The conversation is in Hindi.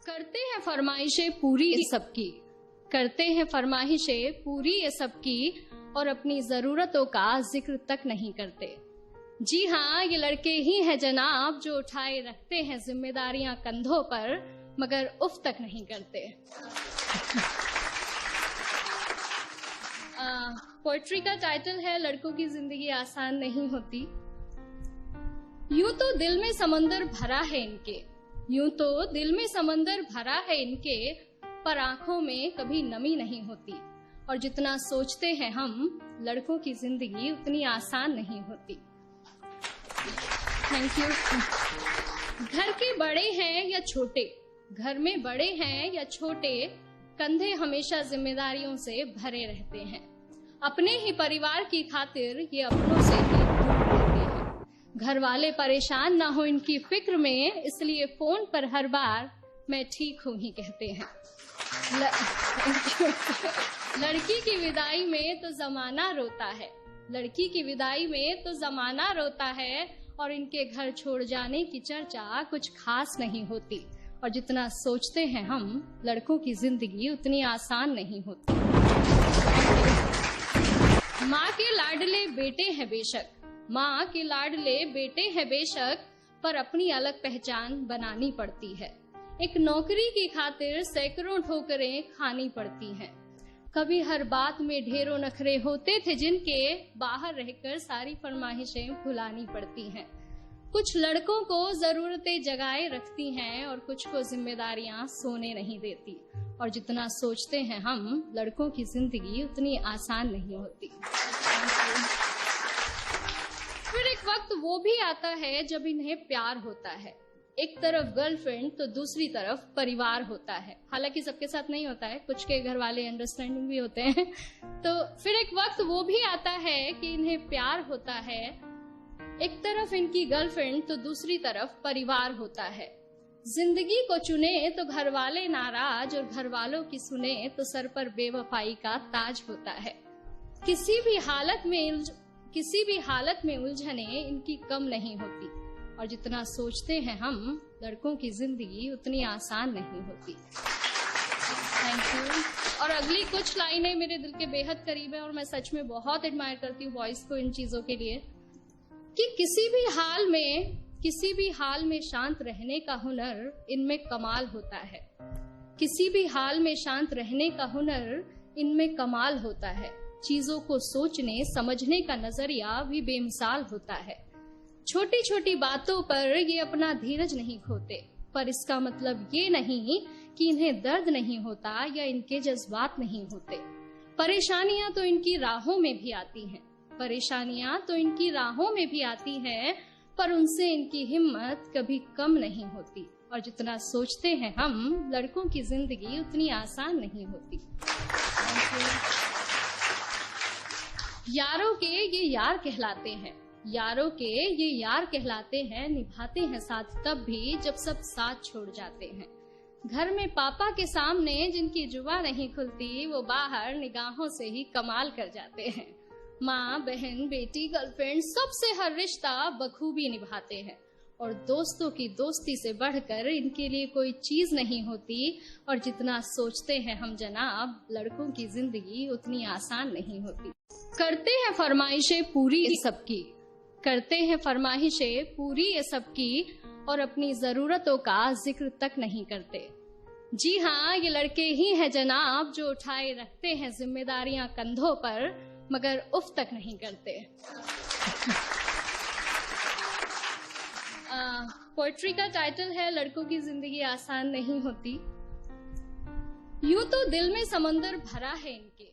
करते हैं फरमाइशें पूरी ये सबकी, करते हैं फरमाइशें पूरी ये सबकी, और अपनी जरूरतों का जिक्र तक नहीं करते। जी हाँ, ये लड़के ही हैं जनाब जो उठाए रखते हैं जिम्मेदारियां कंधों पर, मगर उफ तक नहीं करते। पोएट्री का टाइटल है लड़कों की जिंदगी आसान नहीं होती। यूं तो दिल में समंदर भरा है इनके, यूं तो दिल में समंदर भरा है इनके, पर आंखों में कभी नमी नहीं होती। और जितना सोचते हैं हम, लड़कों की जिंदगी उतनी आसान नहीं होती। Thank you. घर के बड़े हैं या छोटे, घर में बड़े हैं या छोटे, कंधे हमेशा जिम्मेदारियों से भरे रहते हैं। अपने ही परिवार की खातिर ये अपनों से ही दूर रहते हैं। घर वाले परेशान ना हो इनकी फिक्र में, इसलिए फोन पर हर बार मैं ठीक हूँ ही कहते हैं। लड़की की विदाई में तो जमाना रोता है, लड़की की विदाई में तो जमाना रोता है, और इनके घर छोड़ जाने की चर्चा कुछ खास नहीं होती। और जितना सोचते हैं हम, लड़कों की जिंदगी उतनी आसान नहीं होती। माँ के लाडले बेटे हैं बेशक, माँ के लाडले बेटे हैं बेशक, पर अपनी अलग पहचान बनानी पड़ती है। एक नौकरी की खातिर सैकड़ों ठोकरें खानी पड़ती हैं। कभी हर बात में ढेरों नखरे होते थे जिनके, बाहर रहकर सारी फरमाइशें भुलानी पड़ती हैं। कुछ लड़कों को जरूरतें जगाए रखती हैं और कुछ को जिम्मेदारियां सोने नहीं देती। और जितना सोचते हैं हम, लड़कों की जिंदगी उतनी आसान नहीं होती। फिर एक वक्त वो भी आता है जब इन्हें प्यार होता है। एक तरफ गर्लफ्रेंड तो दूसरी तरफ परिवार होता है। हालांकि सबके साथ नहीं होता है, कुछ के घर वाले अंडरस्टैंडिंग भी होते हैं। तो फिर एक वक्त वो भी आता है कि इन्हें प्यार होता है। एक तरफ इनकी गर्लफ्रेंड तो दूसरी तरफ परिवार होता है। जिंदगी को चुने तो घर वाले नाराज, और घर वालों की सुने तो सर पर बेवफाई का ताज होता है। किसी भी हालत में उलझने इनकी कम नहीं होती। और जितना सोचते हैं हम, लड़कों की जिंदगी उतनी आसान नहीं होती। Thank you. और अगली कुछ लाइनें मेरे दिल के बेहद करीब है, और मैं सच में बहुत एडमायर करती हूँ बॉयज को इन चीजों के लिए, कि किसी भी हाल में शांत रहने का हुनर इनमें कमाल होता है। किसी भी हाल में शांत रहने का हुनर इनमें कमाल होता है। चीजों को सोचने समझने का नजरिया भी बेमिसाल होता है। छोटी छोटी बातों पर ये अपना धीरज नहीं खोते, पर इसका मतलब ये नहीं कि इन्हें दर्द नहीं होता या इनके जज्बात नहीं होते। परेशानियां तो इनकी राहों में भी आती हैं, परेशानियां तो इनकी राहों में भी आती हैं, पर उनसे इनकी हिम्मत कभी कम नहीं होती। और जितना सोचते हैं हम, लड़कों की जिंदगी उतनी आसान नहीं होती। यारों के ये यार कहलाते हैं, यारों के ये यार कहलाते हैं, निभाते हैं साथ तब भी जब सब साथ छोड़ जाते हैं। घर में पापा के सामने जिनकी जुबान नहीं खुलती, वो बाहर निगाहों से ही कमाल कर जाते हैं। माँ, बहन, बेटी, गर्लफ्रेंड, सबसे हर रिश्ता बखूबी निभाते हैं। और दोस्तों की दोस्ती से बढ़कर इनके लिए कोई चीज नहीं होती। और जितना सोचते हैं हम जनाब, लड़कों की जिंदगी उतनी आसान नहीं होती। करते हैं फरमाइशें पूरी ये सबकी, करते हैं फरमाइशें पूरी ये सबकी, और अपनी जरूरतों का जिक्र तक नहीं करते। जी हाँ, ये लड़के ही हैं जनाब जो उठाए रखते हैं जिम्मेदारियां कंधों पर, मगर उफ तक नहीं करते। पोएट्री का टाइटल है लड़कों की जिंदगी आसान नहीं होती। यूं तो दिल में समंदर भरा है इनके,